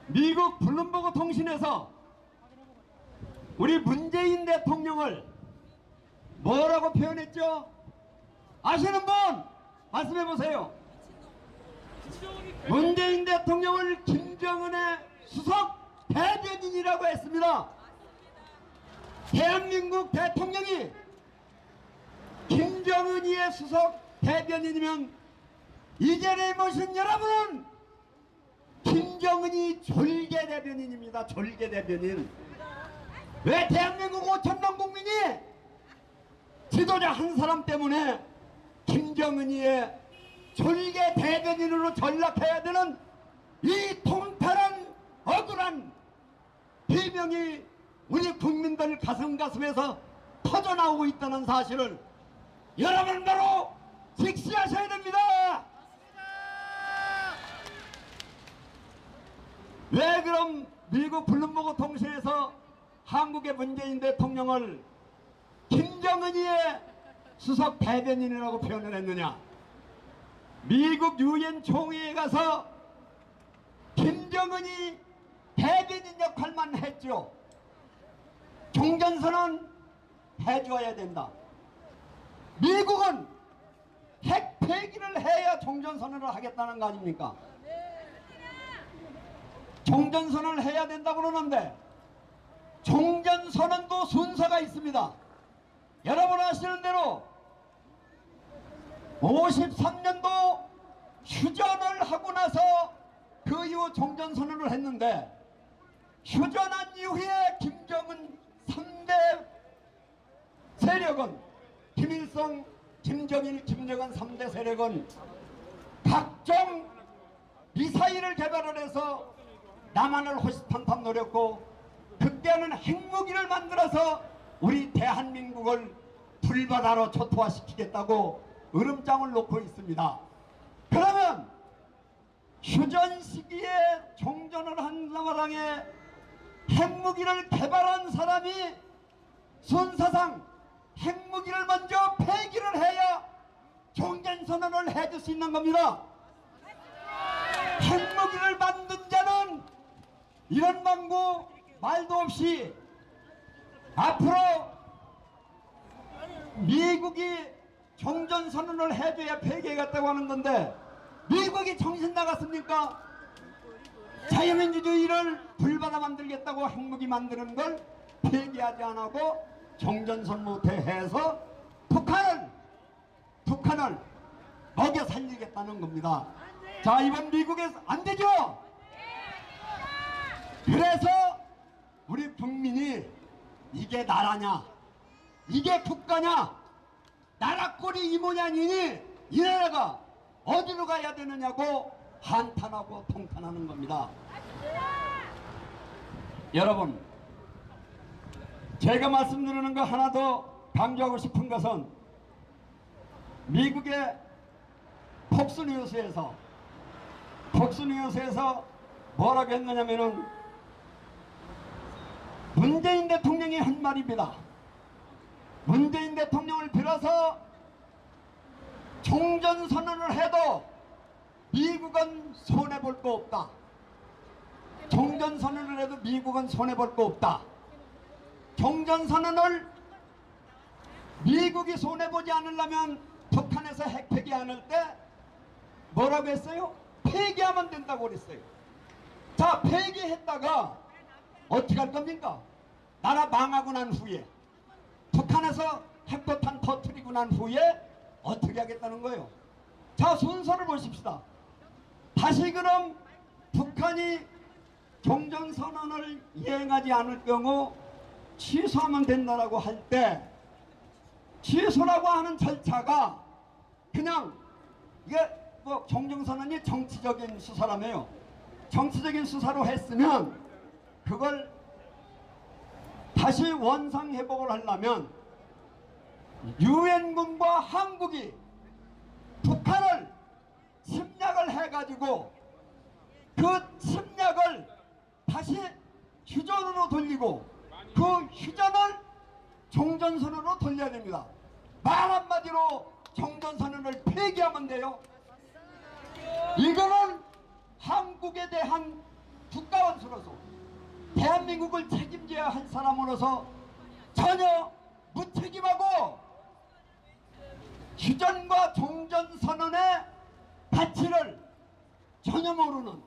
미국 블룸버그 통신에서 우리 문재인 대통령을 뭐라고 표현했죠? 아시는 분 말씀해 보세요. 문재인 대통령을 김정은의 수석 대변인이라고 했습니다. 대한민국 대통령이 김정은이의 수석 대변인이면 이 자리에 모신 여러분은 김정은이 졸개 대변인입니다. 졸개 대변인. 왜 대한민국 5천만 국민이 지도자 한 사람 때문에 김정은이의 졸개 대변인으로 전락해야 되는 이 통탈한 억울한 비명이 우리 국민들 가슴에서 터져나오고 있다는 사실을 여러분 바로 직시하셔야 됩니다. 왜 그럼 미국 블룸버그 통신에서 한국의 문재인 대통령을 김정은이의 수석 대변인이라고 표현을 했느냐? 미국 유엔 총회에 가서 김정은이 대변인 역할만 했죠. 종전선언 해줘야 된다. 미국은 핵 폐기를 해야 종전선언을 하겠다는 거 아닙니까? 종전선언을 해야 된다고 그러는데 종전선언도 순서가 있습니다. 여러분 아시는 대로 53년도 휴전을 하고 나서 그 이후 종전선언을 했는데 휴전한 이후에 김정은 3대 세력은 김일성, 김정일, 김정은 3대 세력은 각종 미사일을 개발을 해서 남한을 호시탐탐 노렸고 극대화는 핵무기를 만들어서 우리 대한민국을 불바다로 초토화시키겠다고 으름장을 놓고 있습니다. 그러면 휴전 시기에 종전을 한 마당에 핵무기를 개발한 사람이 순서상 핵무기를 먼저 폐기를 해야 종전선언을 해줄 수 있는 겁니다. 핵무기를 만든 자는 이런 방구 말도 없이 앞으로 미국이 종전선언을 해줘야 폐기하겠다고 하는 건데 미국이 정신 나갔습니까? 자유민주주의를 불바다 만들겠다고 핵무기 만드는 걸 폐기하지 않고 종전선언부터 해서 북한을 먹여 살리겠다는 겁니다. 자, 이번 미국에서 안 되죠? 그래서 우리 국민이 이게 나라냐, 이게 국가냐, 나라 꼴이 이 모양이니 이 나라가 어디로 가야 되느냐고 한탄하고 통탄하는 겁니다. 여러분, 제가 말씀드리는 거 하나 더 강조하고 싶은 것은 미국의 폭스뉴스에서 뭐라고 했느냐면은 문재인 대통령이 한 말입니다. 문재인 대통령을 빌어서 종전선언을 해도 미국은 손해볼 거 없다. 종전선언을 해도 미국은 손해볼 거 없다. 종전선언을 미국이 손해보지 않으려면 북한에서 핵 폐기 안 할 때 뭐라고 했어요? 폐기하면 된다고 그랬어요. 자, 폐기했다가 어떻게 할 겁니까? 나라 망하고 난 후에 북한에서 핵포탄 터뜨리고 난 후에 어떻게 하겠다는 거예요? 자, 순서를 보십시다. 다시 그럼 북한이 종전선언을 이행하지 않을 경우 취소하면 된다라고 할 때 취소라고 하는 절차가 그냥 이게 뭐 종전선언이 정치적인 수사라며요. 정치적인 수사로 했으면 그걸 다시 원상회복을 하려면 유엔군과 한국이 북한을 침략을 해가지고 그 침략을 다시 휴전으로 돌리고 그 휴전을 종전선언으로 돌려야 됩니다. 말 한마디로 종전선언을 폐기하면 돼요. 이거는 한국에 대한 국가원 가수로서 대한민국을 책임져야 할 사람으로서 전혀 무책임하고 휴전과 종전선언의 가치를 전혀 모르는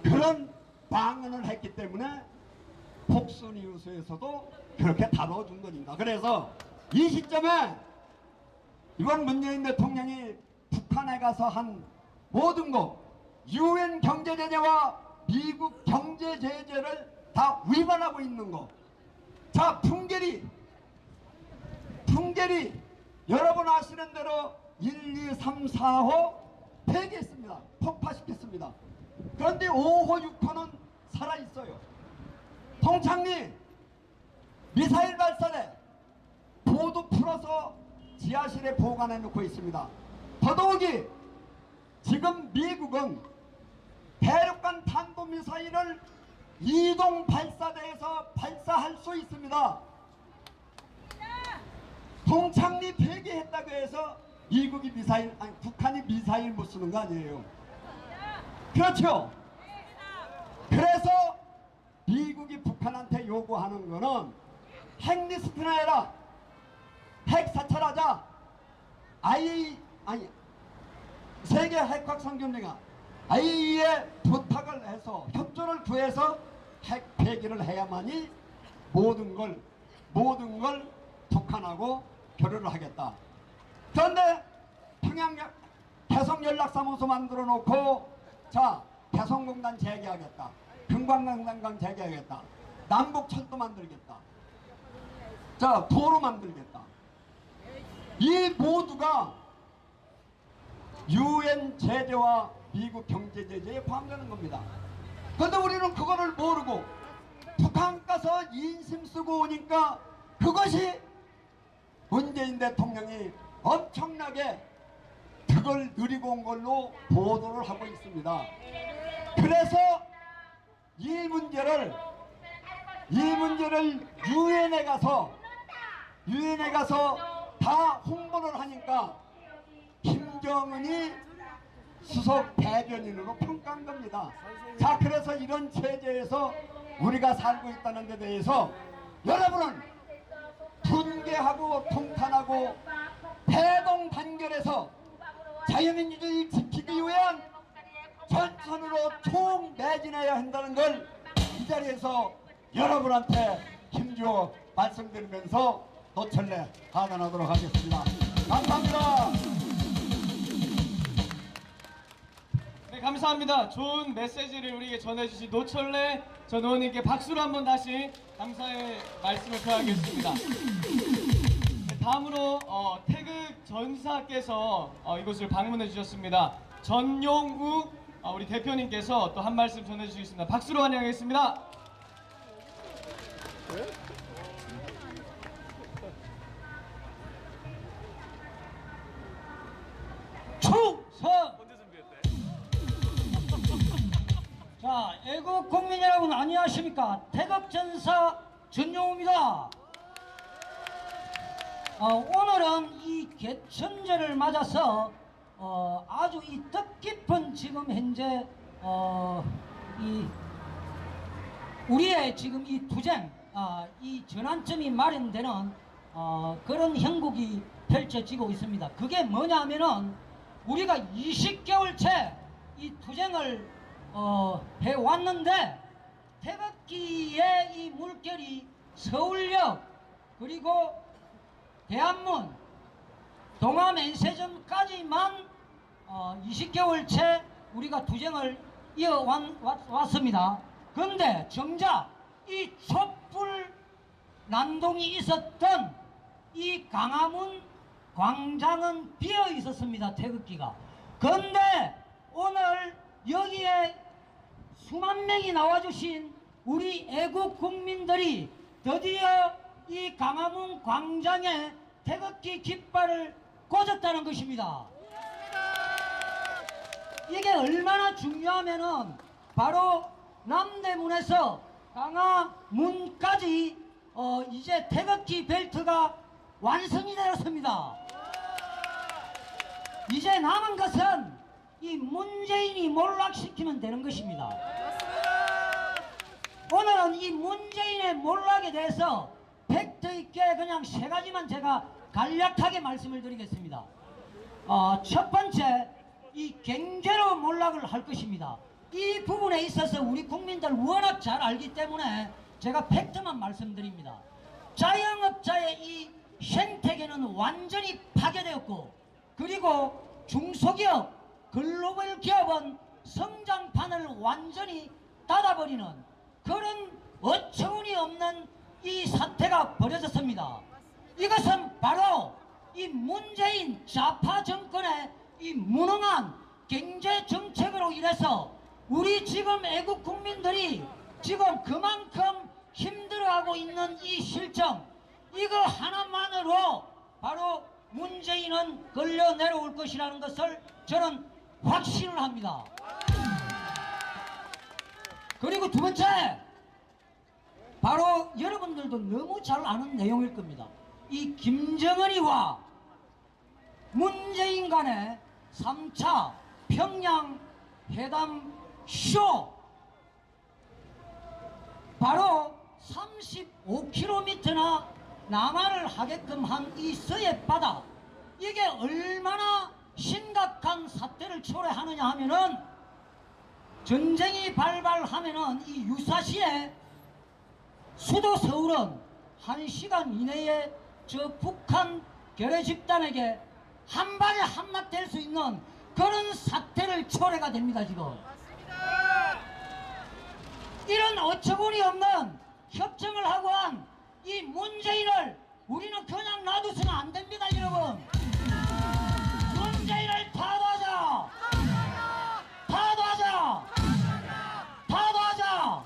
그런 방언을 했기 때문에 폭스뉴스에서도 그렇게 다뤄준 것입니다. 그래서 이 시점에 이번 문재인 대통령이 북한에 가서 한 모든 것, UN 경제제재와 미국 경제제재를 다 위반하고 있는 것. 자, 풍계리 여러분 아시는 대로 1, 2, 3, 4호 폐기했습니다. 폭파시켰습니다. 그런데 5호, 6호는 살아있어요. 동창리 미사일 발사대 모두 풀어서 지하실에 보관해 놓고 있습니다. 더더욱이 지금 미국은 대륙간 탄도미사일을 이동 발사대에서 발사할 수 있습니다. 동창리 폐기했다고 해서 미국이 미사일, 아니 북한이 미사일 못 쓰는 거 아니에요. 그렇죠. 그래서 미국이 북한한테 요구하는 거는 핵리스트나 해라, 핵 사찰하자. 세계 핵확산협력가 IAEA에 부탁을 해서 협조를 구해서 핵 폐기를 해야만이 모든 걸 북한하고 교류를 하겠다. 그런데 평양 개성연락사무소 만들어 놓고 자, 개성공단 재개하겠다, 금강강단강 재개하겠다, 남북철도 만들겠다, 자, 도로 만들겠다. 이 모두가 UN 제재와 미국 경제 제재에 포함되는 겁니다. 그런데 우리는 그거를 모르고 북한 가서 인심 쓰고 오니까 그것이 문재인 대통령이 엄청나게 그걸 누리고 온 걸로 보도를 하고 있습니다. 그래서 이 문제를 유엔에 가서 다 홍보를 하니까 김정은이 수석 대변인으로 평가한 겁니다. 자, 그래서 이런 체제에서 우리가 살고 있다는 데 대해서 여러분은 분개하고 통탄하고 대동단결해서 자유민주주의를 지키기 위한 전선으로 총매진해야 한다는 걸 이 자리에서 여러분한테 힘주어 말씀드리면서 노철래 하단하도록 하겠습니다. 감사합니다. 네, 감사합니다. 좋은 메시지를 우리에게 전해주신 노철래 전 의원님께 박수로 한번 다시 감사의 말씀을 표하겠습니다. 네, 다음으로 태극 전사께서 이곳을 방문해 주셨습니다. 전용우 우리 대표님께서 또 한 말씀 전해주시겠습니다. 박수로 환영하겠습니다. 충성! 자, 애국 국민 여러분 안녕하십니까? 태극전사 전용우입니다. 오늘은 이 개천절을 맞아서 아주 이 뜻깊은 지금 현재 우리의 지금 이 투쟁, 이 전환점이 마련되는 그런 형국이 펼쳐지고 있습니다. 그게 뭐냐면은 우리가 20개월째 이 투쟁을 해왔는데 태극기의 이 물결이 서울역 그리고 대한문 동아면세점까지만 20개월째 우리가 투쟁을 이어왔습니다. 그런데 정작 이 촛불 난동이 있었던 이 광화문 광장은 비어 있었습니다. 태극기가. 그런데 오늘 여기에 수만 명이 나와주신 우리 애국 국민들이 드디어 이 광화문 광장에 태극기 깃발을 꽂았다는 것입니다. 이게 얼마나 중요하면은 바로 남대문에서 광화문까지 이제 태극기 벨트가 완성이 되었습니다. 이제 남은 것은 이 문재인이 몰락시키면 되는 것입니다. 오늘은 이 문재인의 몰락에 대해서 팩트 있게 그냥 세 가지만 제가 간략하게 말씀을 드리겠습니다. 첫 번째, 이 경제로 몰락을 할 것입니다. 이 부분에 있어서 우리 국민들 워낙 잘 알기 때문에 제가 팩트만 말씀드립니다. 자영업자의 이 생태계는 완전히 파괴되었고, 그리고 중소기업, 글로벌 기업은 성장판을 완전히 닫아버리는 그런 어처구니 없는 이 사태가 벌어졌습니다. 이것은 바로 이 문재인 좌파 정권의 이 무능한 경제 정책으로 인해서 우리 지금 애국 국민들이 지금 그만큼 힘들어하고 있는 이 실정, 이거 하나만으로 바로 문재인은 걸려 내려올 것이라는 것을 저는 확신을 합니다. 그리고 두 번째, 바로 여러분들도 너무 잘 아는 내용일 겁니다. 이 김정은이와 문재인 간의 3차 평양 회담 쇼, 바로 35km나 남하를 하게끔 한 이 서해 바다, 이게 얼마나 심각한 사태를 초래하느냐 하면은, 전쟁이 발발하면은 이 유사시에 수도 서울은 1시간 이내에 저 북한 결의 집단에게 한 발에 함락될 수 있는 그런 사태를 초래가 됩니다. 지금 이런 어처구니 없는 협정을 하고 한 이 문재인을 우리는 그냥 놔두서는 안 됩니다. 여러분, 문재인을 타도하자, 타도하자, 타도하자.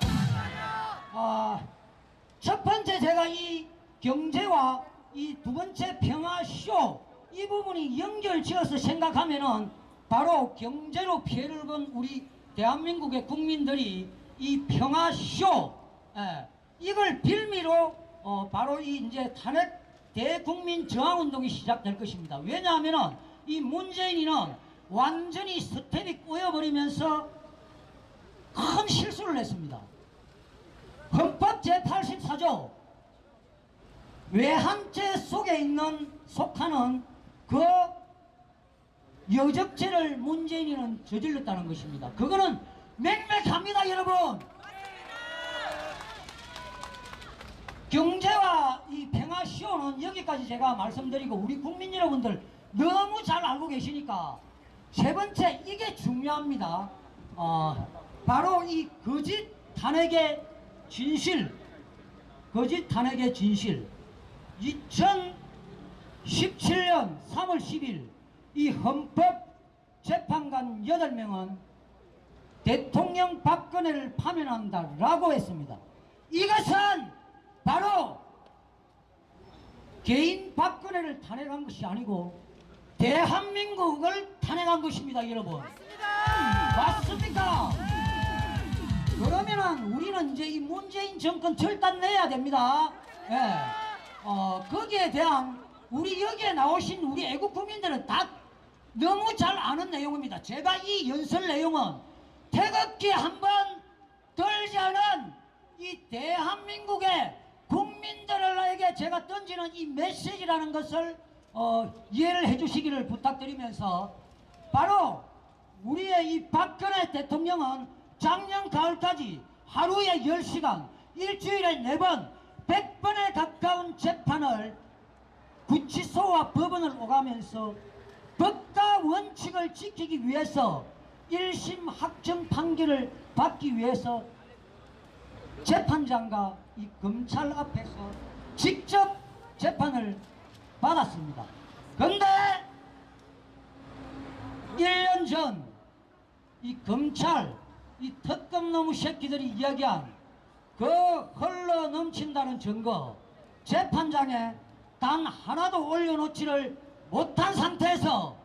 첫 번째, 제가 이 경제와 이 두 번째 평화쇼, 이 부분이 연결지어서 생각하면은 바로 경제로 피해를 본 우리 대한민국의 국민들이 이 평화쇼, 이걸 빌미로 바로 이 이제 탄핵 대국민 저항운동이 시작될 것입니다. 왜냐하면은 이 문재인이는 완전히 스텝이 꼬여버리면서 큰 실수를 했습니다. 헌법 제84조 외환죄 속에 속하는 그 여적죄를 문재인이는 저질렀다는 것입니다. 그거는 명백합니다. 여러분, 경제와 이 평화쇼는 여기까지 제가 말씀드리고, 우리 국민 여러분들 너무 잘 알고 계시니까 세 번째, 이게 중요합니다. 바로 이 거짓 탄핵의 진실, 거짓 탄핵의 진실. 2017년 3월 10일 이 헌법재판관 8명은 대통령 박근혜를 파면한다라고 했습니다. 이것은 바로 개인 박근혜를 탄핵한 것이 아니고 대한민국을 탄핵한 것입니다. 여러분, 맞습니까? 그러면은 우리는 이제 이 문재인 정권 절단내야 됩니다. 거기에 대한 우리 여기에 나오신 우리 애국 국민들은 다 너무 잘 아는 내용입니다. 제가 이 연설 내용은 태극기 한번 들지 않은 이 대한민국의 국민들에게 제가 던지는 이 메시지라는 것을 이해를 해주시기를 부탁드리면서, 바로 우리의 이 박근혜 대통령은 작년 가을까지 하루에 10시간, 일주일에 4번, 100번에 가까운 재판을 구치소와 법원을 오가면서 법과 원칙을 지키기 위해서 1심 확정 판결을 받기 위해서 재판장과 이 검찰 앞에서 직접 재판을 받았습니다. 그런데 1년 전 이 검찰, 이 특검놈의 새끼들이 이야기한 그 흘러 넘친다는 증거, 재판장에 단 하나도 올려놓지를 못한 상태에서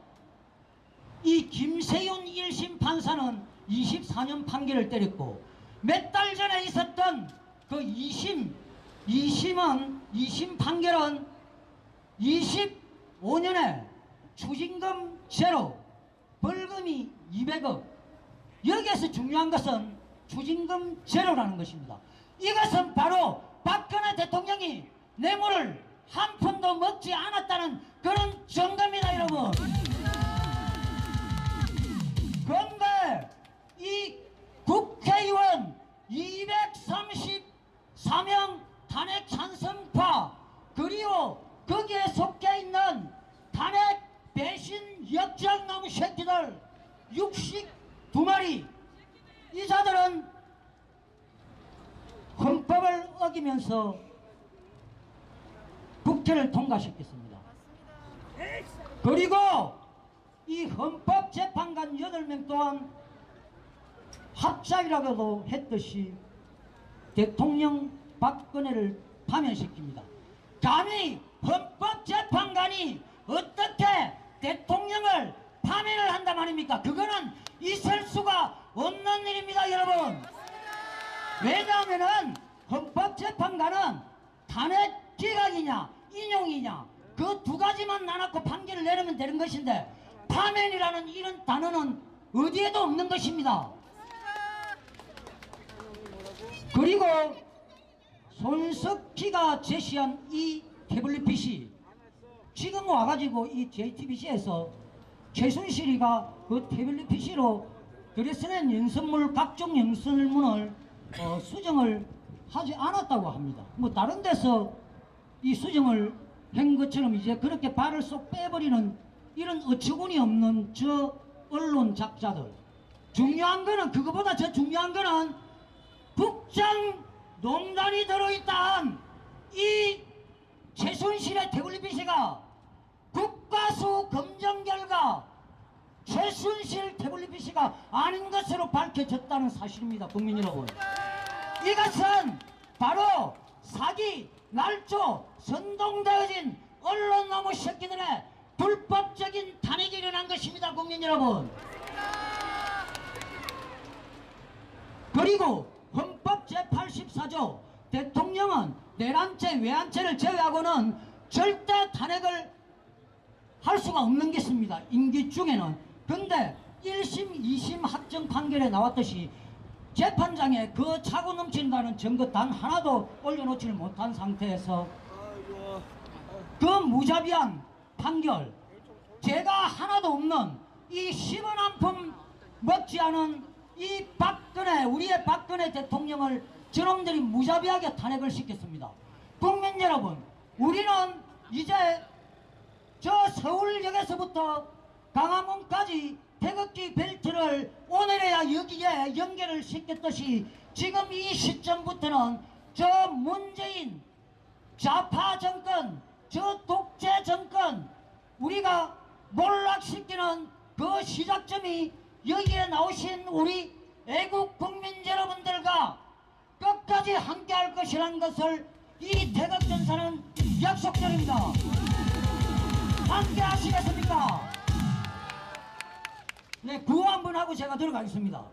이 김세윤 1심 판사는 24년 판결을 때렸고, 몇 달 전에 있었던 그 2심 판결은 25년에 추징금 제로, 벌금이 200억. 여기에서 중요한 것은 추징금 제로라는 것입니다. 이것은 바로 박근혜 대통령이 뇌물을 한 푼도 먹지 않았다는 그런 증거입니다, 여러분. 그런데 이 국회의원 234명 탄핵 찬성파, 그리고 거기에 속해 있는 탄핵 배신 역장나무 새끼들 62마리, 이 자들은 헌법을 어기면서 국회를 통과시켰습니다. 그리고 이 헌법재판관 8명 또한 합작이라고도 했듯이 대통령 박근혜를 파면시킵니다. 감히 헌법재판관이 어떻게 대통령을 파면을 한단 말입니까? 그거는 있을 수가 없는 일입니다, 여러분. 왜냐하면은 헌법재판관은 탄핵 기각이냐 인용이냐 그 두 가지만 나눠놓고 판결을 내리면 되는 것인데, 파면이라는 이런 단어는 어디에도 없는 것입니다. 그리고 손석희가 제시한 이 태블릿 PC, 지금 와가지고 이 JTBC에서 최순실이가 그 태블릿 PC로 그래서는 연설문, 각종 연설문을 수정을 하지 않았다고 합니다. 뭐 다른 데서 이 수정을 한 것처럼 이제 그렇게 발을 쏙 빼버리는 이런 어처구니 없는 저 언론 작자들. 중요한 거는, 그거보다 더 중요한 거는 국정 농단이 들어있다한 이 최순실의 태블릿 PC가 국가수 검정 결과 최순실 태블릿 PC가 아닌 것으로 밝혀졌다는 사실입니다, 국민 여러분. 이것은 바로 사기, 날조, 선동되어진 언론놈의 새끼들의 불법적인 탄핵이 일어난 것입니다, 국민 여러분. 그리고 헌법 제84조 대통령은 내란죄, 외환죄를 제외하고는 절대 탄핵을 할 수가 없는 게 있습니다, 임기 중에는. 근데 1심, 2심 합정 판결에 나왔듯이 재판장에 그 차고 넘친다는 증거 단 하나도 올려놓지를 못한 상태에서 그 무자비한 판결, 죄가 하나도 없는 이 10원 한 푼 먹지 않은 이 박근혜, 우리의 박근혜 대통령을 저놈들이 무자비하게 탄핵을 시켰습니다. 국민 여러분, 우리는 이제 저 서울역에서부터 강화문까지 태극기 벨트를 오늘에야 여기에 연결을 시켰듯이 지금 이 시점부터는 저 문재인 좌파 정권, 저 독재 정권 우리가 몰락시키는 그 시작점이 여기에 나오신 우리 애국 국민 여러분들과 끝까지 함께 할 것이라는 것을 이 태극전사는 약속드립니다. 함께 하시겠습니까? 네, 구호 한번 하고 제가 들어가겠습니다.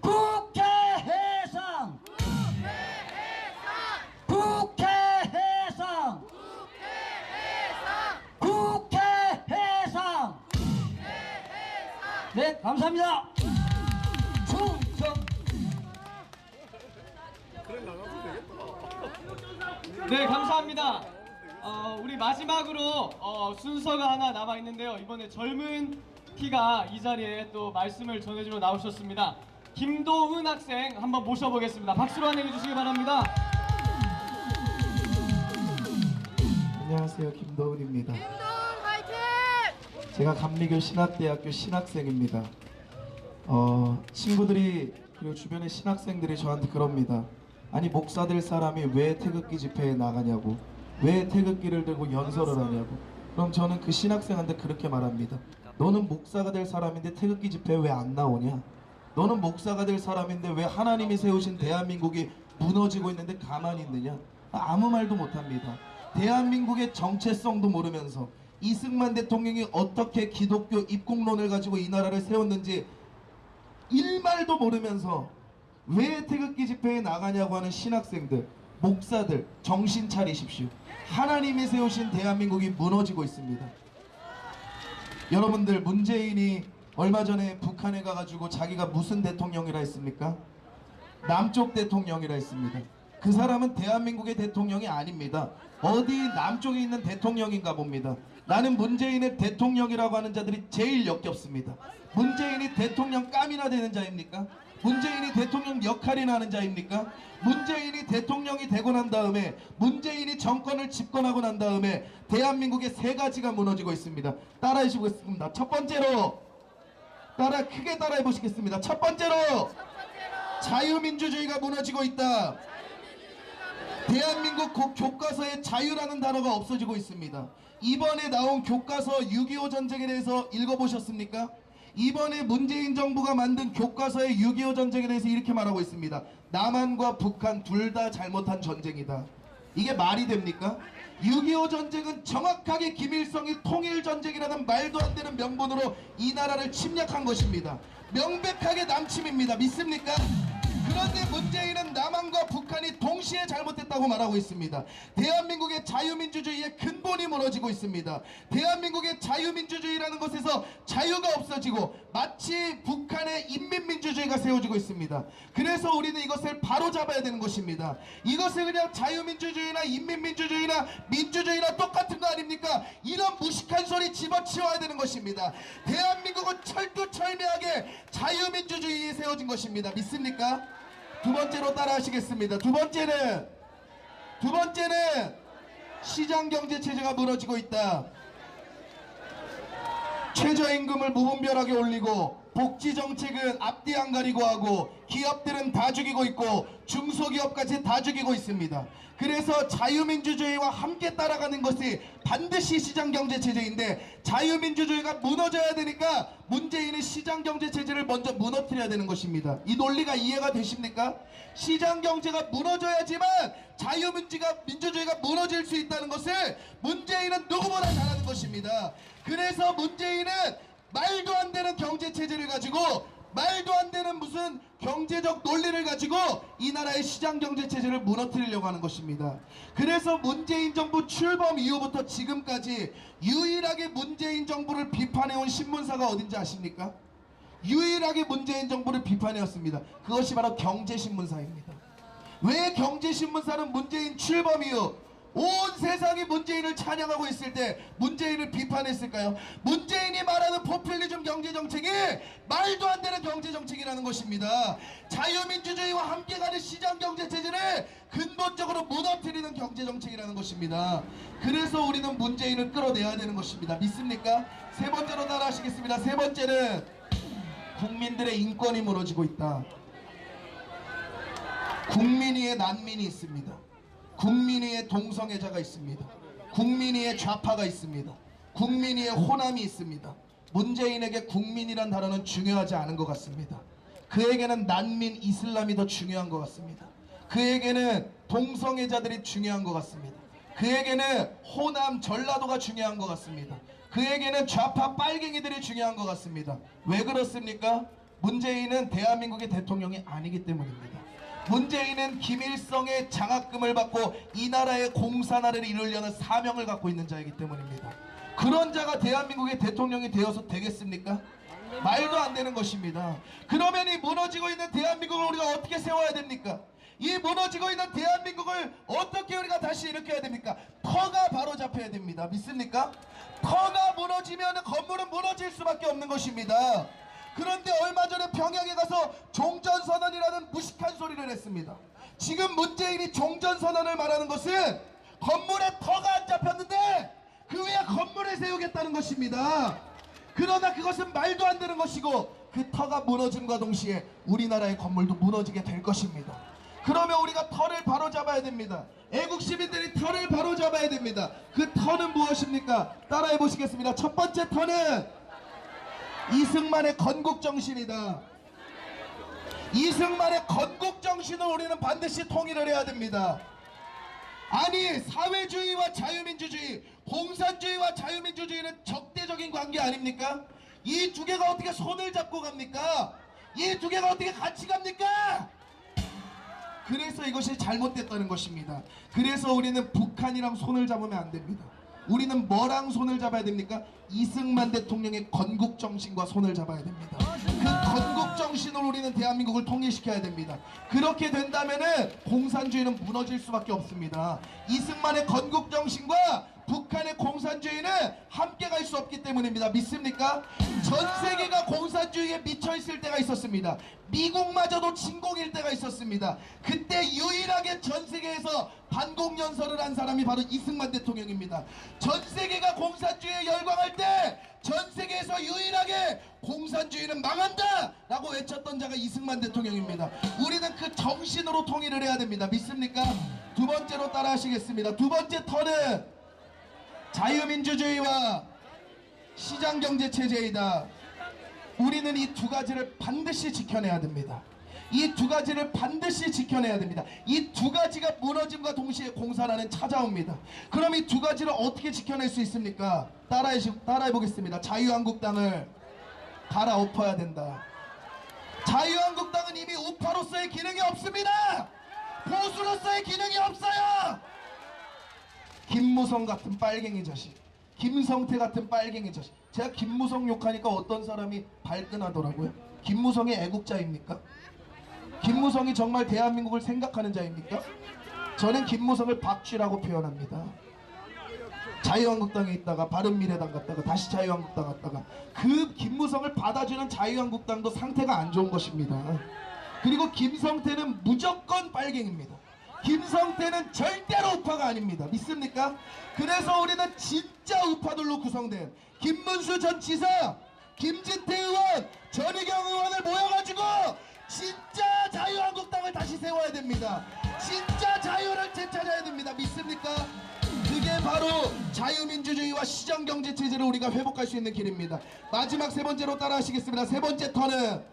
국회 해상! 국회 해상! 국회 해상! 네, 감사합니다. 충성! 네, 감사합니다. 우리 마지막으로 순서가 하나 남아 있는데요. 이번에 젊은 피가 이 자리에 또 말씀을 전해주러 나오셨습니다. 김도은 학생 한번 모셔보겠습니다. 박수로 환영해 주시기 바랍니다. 안녕하세요, 김도훈입니다. 김도훈 화이팅! 제가 감리교 신학대학교 신학생입니다. 친구들이 그리고 주변의 신학생들이 저한테 그럽니다. 아니, 목사 될 사람이 왜 태극기 집회에 나가냐고, 왜 태극기를 들고 연설을 하냐고. 그럼 저는 그 신학생한테 그렇게 말합니다. 너는 목사가 될 사람인데 태극기 집회에 왜 안 나오냐? 너는 목사가 될 사람인데 왜 하나님이 세우신 대한민국이 무너지고 있는데 가만히 있느냐? 아무 말도 못합니다. 대한민국의 정체성도 모르면서 이승만 대통령이 어떻게 기독교 입국론을 가지고 이 나라를 세웠는지 일말도 모르면서 왜 태극기 집회에 나가냐고 하는 신학생들, 목사들, 정신 차리십시오. 하나님이 세우신 대한민국이 무너지고 있습니다. 여러분들, 문재인이 얼마 전에 북한에 가가지고 자기가 무슨 대통령이라 했습니까? 남쪽 대통령이라 했습니다. 그 사람은 대한민국의 대통령이 아닙니다. 어디 남쪽에 있는 대통령인가 봅니다. 나는 문재인의 대통령이라고 하는 자들이 제일 역겹습니다. 문재인이 대통령 깜이나 되는 자입니까? 문재인이 대통령 역할이나 하는 자입니까? 문재인이 대통령이 되고 난 다음에, 문재인이 정권을 집권하고 난 다음에 대한민국의 세 가지가 무너지고 있습니다. 따라해 보겠습니다. 첫 번째로, 크게 따라해 보시겠습니다. 첫 번째로 자유민주주의가 무너지고 있다. 대한민국 교과서에 자유라는 단어가 없어지고 있습니다. 이번에 나온 교과서 6.25 전쟁에 대해서 읽어보셨습니까? 이번에 문재인 정부가 만든 교과서의 6.25 전쟁에 대해서 이렇게 말하고 있습니다. 남한과 북한 둘 다 잘못한 전쟁이다. 이게 말이 됩니까? 6.25 전쟁은 정확하게 김일성이 통일전쟁이라는 말도 안 되는 명분으로 이 나라를 침략한 것입니다. 명백하게 남침입니다. 믿습니까? 그런데 문재인은 남한과 북한이 동시에 잘못했다고 말하고 있습니다. 대한민국의 자유민주주의의 근본이 무너지고 있습니다. 대한민국의 자유민주주의라는 것에서 자유가 없어지고 마치 북한의 인민민주주의가 세워지고 있습니다. 그래서 우리는 이것을 바로잡아야 되는 것입니다. 이것을 그냥 자유민주주의나 인민민주주의나 민주주의나 똑같은 거 아닙니까? 이런 무식한 소리 집어치워야 되는 것입니다. 대한민국은 철두철미하게 자유민주주의에 세워진 것입니다. 믿습니까? 두 번째로 따라하시겠습니다. 두 번째는 시장경제체제가 무너지고 있다. 최저임금을 무분별하게 올리고 복지정책은 앞뒤 안 가리고 하고 기업들은 다 죽이고 있고 중소기업까지 다 죽이고 있습니다. 그래서 자유민주주의와 함께 따라가는 것이 반드시 시장경제체제인데, 자유민주주의가 무너져야 되니까 문재인은 시장경제체제를 먼저 무너뜨려야 되는 것입니다. 이 논리가 이해가 되십니까? 시장경제가 무너져야지만 자유민주주의가 무너질 수 있다는 것을 문재인은 누구보다 잘 아는 것입니다. 그래서 문재인은 말도 안 되는 경제체제를 가지고, 말도 안 되는 무슨 경제적 논리를 가지고 이 나라의 시장경제체제를 무너뜨리려고 하는 것입니다. 그래서 문재인 정부 출범 이후부터 지금까지 유일하게 문재인 정부를 비판해온 신문사가 어딘지 아십니까? 유일하게 문재인 정부를 비판해왔습니다. 그것이 바로 경제신문사입니다. 왜 경제신문사는 문재인 출범 이후 온 세상이 문재인을 찬양하고 있을 때 문재인을 비판했을까요? 문재인이 말하는 포퓰리즘 경제정책이 말도 안 되는 경제정책이라는 것입니다. 자유민주주의와 함께 가는 시장경제체제를 근본적으로 무너뜨리는 경제정책이라는 것입니다. 그래서 우리는 문재인을 끌어내야 되는 것입니다. 믿습니까? 세 번째로 따라하시겠습니다. 세 번째는 국민들의 인권이 무너지고 있다. 국민위에 난민이 있습니다. 국민위에 동성애자가 있습니다. 국민위에 좌파가 있습니다. 국민위에 호남이 있습니다. 문재인에게 국민이란 단어는 중요하지 않은 것 같습니다. 그에게는 난민 이슬람이 더 중요한 것 같습니다. 그에게는 동성애자들이 중요한 것 같습니다. 그에게는 호남 전라도가 중요한 것 같습니다. 그에게는 좌파 빨갱이들이 중요한 것 같습니다. 왜 그렇습니까? 문재인은 대한민국의 대통령이 아니기 때문입니다. 문재인은 김일성의 장학금을 받고 이 나라의 공산화를 이루려는 사명을 갖고 있는 자이기 때문입니다. 그런 자가 대한민국의 대통령이 되어서 되겠습니까? 말도 안 되는 것입니다. 그러면 이 무너지고 있는 대한민국을 우리가 어떻게 세워야 됩니까? 이 무너지고 있는 대한민국을 어떻게 우리가 다시 일으켜야 됩니까? 터가 바로 잡혀야 됩니다. 믿습니까? 터가 무너지면 건물은 무너질 수밖에 없는 것입니다. 그런데 얼마 전에 평양에 가서 종전선언이라는 무식한 소리를 했습니다. 지금 문재인이 종전선언을 말하는 것은 건물에 터가 안 잡혔는데 그 위에 건물을 세우겠다는 것입니다. 그러나 그것은 말도 안 되는 것이고, 그 터가 무너짐과 동시에 우리나라의 건물도 무너지게 될 것입니다. 그러면 우리가 터를 바로잡아야 됩니다. 애국 시민들이 터를 바로잡아야 됩니다. 그 터는 무엇입니까? 따라해 보시겠습니다. 첫 번째 터는 이승만의 건국정신이다. 이승만의 건국정신을 우리는 반드시 통일을 해야 됩니다. 아니, 사회주의와 자유민주주의, 공산주의와 자유민주주의는 적대적인 관계 아닙니까? 이 두 개가 어떻게 손을 잡고 갑니까? 이 두 개가 어떻게 같이 갑니까? 그래서 이것이 잘못됐다는 것입니다. 그래서 우리는 북한이랑 손을 잡으면 안 됩니다. 우리는 뭐랑 손을 잡아야 됩니까? 이승만 대통령의 건국정신과 손을 잡아야 됩니다. 그 건국 정신으로 우리는 대한민국을 통일시켜야 됩니다. 그렇게 된다면은 공산주의는 무너질 수밖에 없습니다. 이승만의 건국 정신과 북한의 공산주의는 함께 갈 수 없기 때문입니다. 믿습니까? 전 세계가 공산주의에 미쳐 있을 때가 있었습니다. 미국마저도 침공일 때가 있었습니다. 그때 유일하게 전 세계에서 반공연설을 한 사람이 바로 이승만 대통령입니다. 전 세계가 공산주의에 열광할 때 전 세계에서 유일하게 공산주의는 망한다 라고 외쳤던 자가 이승만 대통령입니다. 우리는 그 정신으로 통일을 해야 됩니다. 믿습니까? 두 번째로 따라 하시겠습니다. 두 번째 턴은 자유민주주의와 시장경제체제이다. 우리는 이 두 가지를 반드시 지켜내야 됩니다. 이 두 가지를 반드시 지켜내야 됩니다. 이 두 가지가 무너짐과 동시에 공산화는 찾아옵니다. 그럼 이 두 가지를 어떻게 지켜낼 수 있습니까? 따라해 보겠습니다. 자유한국당을 갈아엎어야 된다. 자유한국당은 이미 우파로서의 기능이 없습니다. 보수로서의 기능이 없어요. 김무성 같은 빨갱이 자식, 김성태 같은 빨갱이 자식. 제가 김무성 욕하니까 어떤 사람이 발끈하더라고요. 김무성이 애국자입니까? 김무성이 정말 대한민국을 생각하는 자입니까? 저는 김무성을 박쥐라고 표현합니다. 자유한국당에 있다가 바른미래당 갔다가 다시 자유한국당 갔다가 그 김무성을 받아주는 자유한국당도 상태가 안 좋은 것입니다. 그리고 김성태는 무조건 빨갱입니다. 김성태는 절대로 우파가 아닙니다. 믿습니까? 그래서 우리는 진짜 우파들로 구성된 김문수 전 지사, 김진태 의원, 전희경 의원을 모여가지고 진짜 자유한국당을 다시 세워야 됩니다. 진짜 자유를 되찾아야 됩니다. 믿습니까? 그게 바로 자유민주주의와 시장경제체제를 우리가 회복할 수 있는 길입니다. 마지막 세 번째로 따라 하시겠습니다. 세 번째 턴은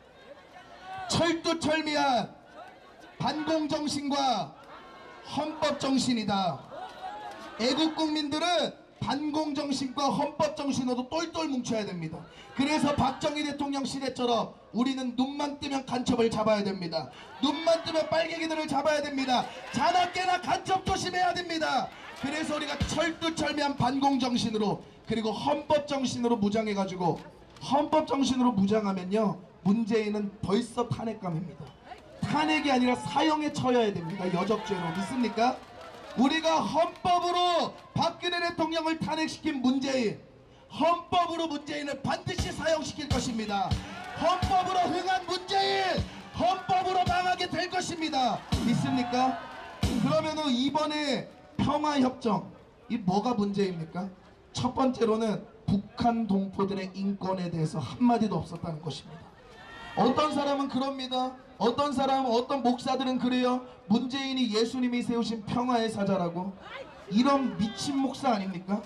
철두철미한 반공정신과 헌법정신이다. 애국국민들은 반공정신과 헌법정신으로 똘똘 뭉쳐야 됩니다. 그래서 박정희 대통령 시대처럼 우리는 눈만 뜨면 간첩을 잡아야 됩니다. 눈만 뜨면 빨갱이들을 잡아야 됩니다. 자나깨나 간첩 조심해야 됩니다. 그래서 우리가 철두철미한 반공정신으로 그리고 헌법정신으로 무장해가지고 헌법정신으로 무장하면요 문재인은 벌써 탄핵감입니다. 탄핵이 아니라 사형에 처해야 됩니다. 여적죄로. 믿습니까? 우리가 헌법으로 박근혜 대통령을 탄핵시킨 문재인, 헌법으로 문재인을 반드시 사형시킬 것입니다. 헌법으로 흥한 문재인, 헌법으로 망하게 될 것입니다. 믿습니까? 그러면은 이번에 평화협정, 이 뭐가 문제입니까? 첫 번째로는 북한 동포들의 인권에 대해서 한마디도 없었다는 것입니다. 어떤 사람은 그럽니다. 어떤 사람은 어떤 목사들은 그래요. 문재인이 예수님이 세우신 평화의 사자라고. 이런 미친 목사 아닙니까?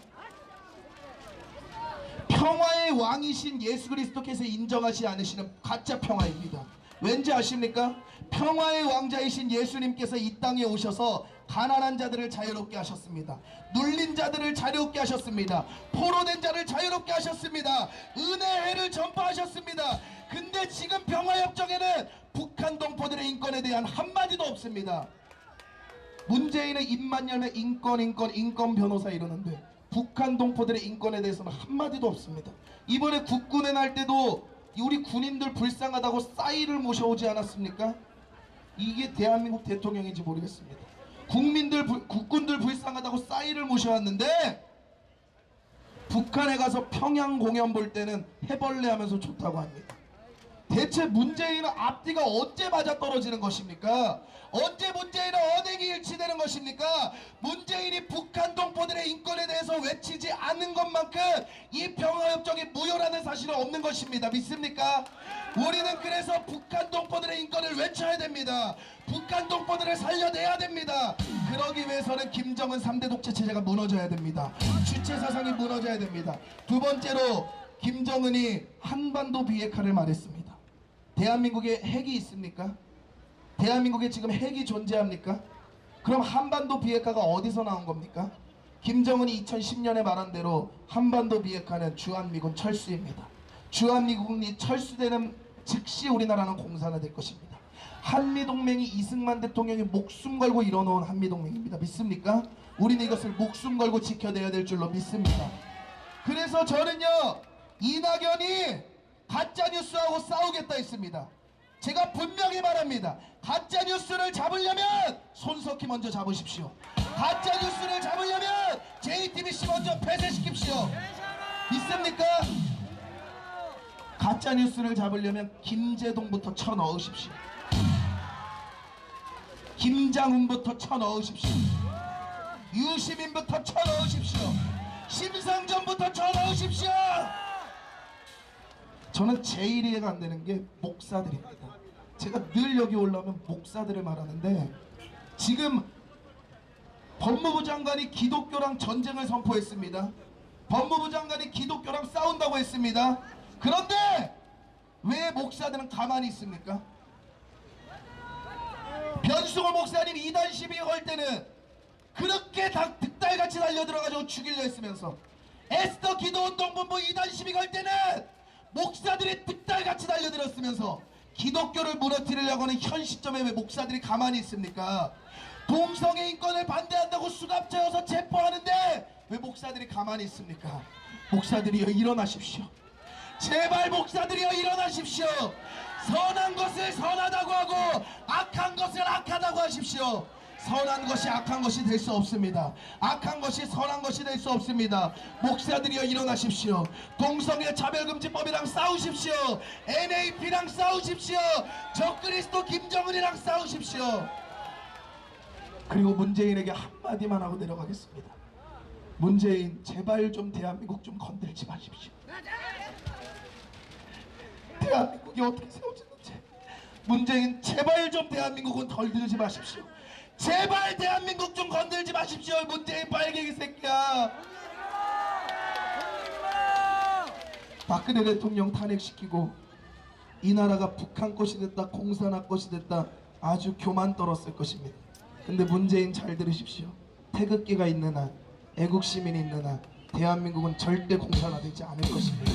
평화의 왕이신 예수 그리스도께서 인정하지 않으시는 가짜 평화입니다. 왠지 아십니까? 평화의 왕자이신 예수님께서 이 땅에 오셔서 가난한 자들을 자유롭게 하셨습니다. 눌린 자들을 자유롭게 하셨습니다. 포로된 자를 자유롭게 하셨습니다. 은혜를 전파하셨습니다. 근데 지금 평화협정에는 북한 동포들의 인권에 대한 한마디도 없습니다. 문재인은 입만 열면 인권 변호사 이러는데 북한 동포들의 인권에 대해서는 한마디도 없습니다. 이번에 국군의 날 때도 우리 군인들 불쌍하다고 싸이를 모셔오지 않았습니까? 이게 대한민국 대통령인지 모르겠습니다. 국군들 불쌍하다고 싸이를 모셔왔는데 북한에 가서 평양 공연 볼 때는 해벌레 하면서 좋다고 합니다. 대체 문재인은 앞뒤가 언제 맞아떨어지는 것입니까? 언제 문재인은 언행이 일치되는 것입니까? 문재인이 북한 동포들의 인권에 대해서 외치지 않는 것만큼 이 평화협정이 무효라는 사실은 없는 것입니다. 믿습니까? 우리는 그래서 북한 동포들의 인권을 외쳐야 됩니다. 북한 동포들을 살려내야 됩니다. 그러기 위해서는 김정은 3대 독재 체제가 무너져야 됩니다. 주체 사상이 무너져야 됩니다. 두 번째로 김정은이 한반도 비핵화를 말했습니다. 대한민국에 핵이 있습니까? 대한민국에 지금 핵이 존재합니까? 그럼 한반도 비핵화가 어디서 나온 겁니까? 김정은이 2010년에 말한 대로 한반도 비핵화는 주한미군 철수입니다. 주한미군이 철수되는 즉시 우리나라는 공산화될 것입니다. 한미동맹이 이승만 대통령이 목숨 걸고 이뤄놓은 한미동맹입니다. 믿습니까? 우리는 이것을 목숨 걸고 지켜내야 될 줄로 믿습니다. 그래서 저는요 이낙연이 가짜뉴스하고 싸우겠다 했습니다. 제가 분명히 말합니다. 가짜뉴스를 잡으려면 손석희 먼저 잡으십시오. 가짜뉴스를 잡으려면 JTBC 먼저 폐쇄시킵시오. 있습니까? 가짜뉴스를 잡으려면 김재동부터 쳐넣으십시오. 김장훈부터 쳐넣으십시오. 유시민부터 쳐넣으십시오. 심상정부터 쳐넣으십시오. 저는 제일 이해가 안 되는 게 목사들입니다. 제가 늘 여기 올라오면 목사들을 말하는데, 지금 법무부 장관이 기독교랑 전쟁을 선포했습니다. 법무부 장관이 기독교랑 싸운다고 했습니다. 그런데 왜 목사들은 가만히 있습니까? 변승호 목사님 이단 시비 걸 때는 그렇게 득달같이 달려들어가지고 죽이려 했으면서, 에스더 기도운동본부 이단 시비 걸 때는 목사들이 득달같이 달려들었으면서, 기독교를 무너뜨리려고 하는 현 시점에 왜 목사들이 가만히 있습니까? 동성애 인권을 반대한다고 수갑차여서 체포하는데 왜 목사들이 가만히 있습니까? 목사들이여 일어나십시오. 제발 목사들이여 일어나십시오. 선한 것을 선하다고 하고 악한 것을 악하다고 하십시오. 선한 것이 악한 것이 될 수 없습니다. 악한 것이 선한 것이 될 수 없습니다. 목사들이여 일어나십시오. 동성애 차별금지법이랑 싸우십시오. NAP랑 싸우십시오. 적그리스도 김정은이랑 싸우십시오. 그리고 문재인에게 한마디만 하고 내려가겠습니다. 문재인, 제발 좀 대한민국 좀 건들지 마십시오. 대한민국이 어떻게 세워졌는지, 문재인 제발 좀 대한민국은 덜 들지 마십시오. 제발 대한민국 좀 건들지 마십시오. 문재인 빨갱이 새끼야. 박근혜 대통령 탄핵시키고 이 나라가 북한 것이 됐다, 공산화 것이 됐다, 아주 교만 떨었을 것입니다. 근데 문재인 잘 들으십시오. 태극기가 있는 한, 애국시민이 있는 한 대한민국은 절대 공산화되지 않을 것입니다.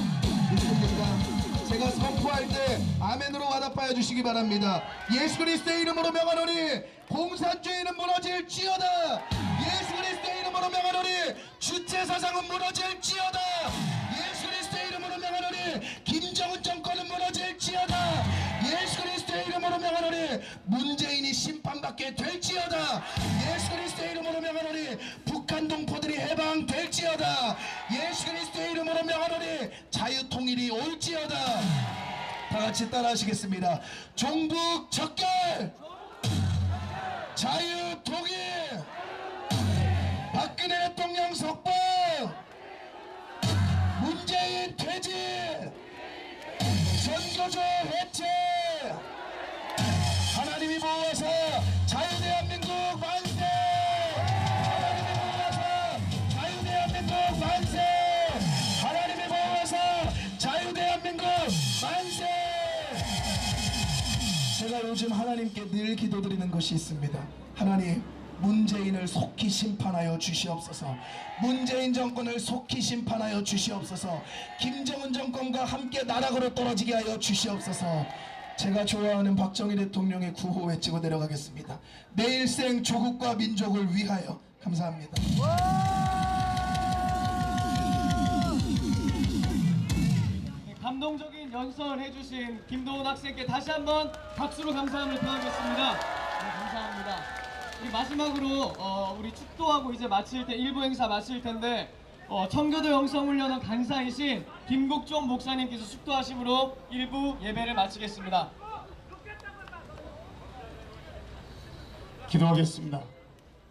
믿습니까? 제가 선포할 때 아멘으로 와답하여 주시기 바랍니다. 예수 그리스도의 이름으로 명하노니 공산주의는 무너질지어다. 예수 그리스도의 이름으로 명하노니 주체사상은 무너질지어다. 예수 그리스도의 이름으로 명하노니 김정은 정권은 무너질지어다. 예수 그리스도의 이름으로 명하노니 문재인이 심판받게 될지어다. 예수 그리스도의 이름으로 명하노니 북한 동포들이 해방될지어다. 예수 그리스도의 이름으로 명하노니 자유통일이 올지어다. 다같이 따라하시겠습니다. 종북 적결, 자유통일, 박근혜 대통령 석방, 문재인 퇴진, 선거조 해체, 하나님이 보호하사 자유대한민국 만세! 하나님이 보호하사 자유대한민국 만세! 하나님이 보호하사 자유대한민국 만세! 제가 요즘 하나님께 늘 기도드리는 것이 있습니다. 하나님, 문재인을 속히 심판하여 주시옵소서. 문재인 정권을 속히 심판하여 주시옵소서. 김정은 정권과 함께 나락으로 떨어지게 하여 주시옵소서. 제가 좋아하는 박정희 대통령의 구호 외치고 내려가겠습니다. 내 일생 조국과 민족을 위하여. 감사합니다. 감동적인 연설 해주신 김도훈 학생께 다시 한번 박수로 감사함을 표하겠습니다. 네, 감사합니다. 우리 마지막으로 우리 축도하고 이제 마칠 때 일부 행사 마칠 텐데 청교도 영성훈련원 간사이신 김국종 목사님께서 축도하심으로 일부 예배를 마치겠습니다. 기도하겠습니다.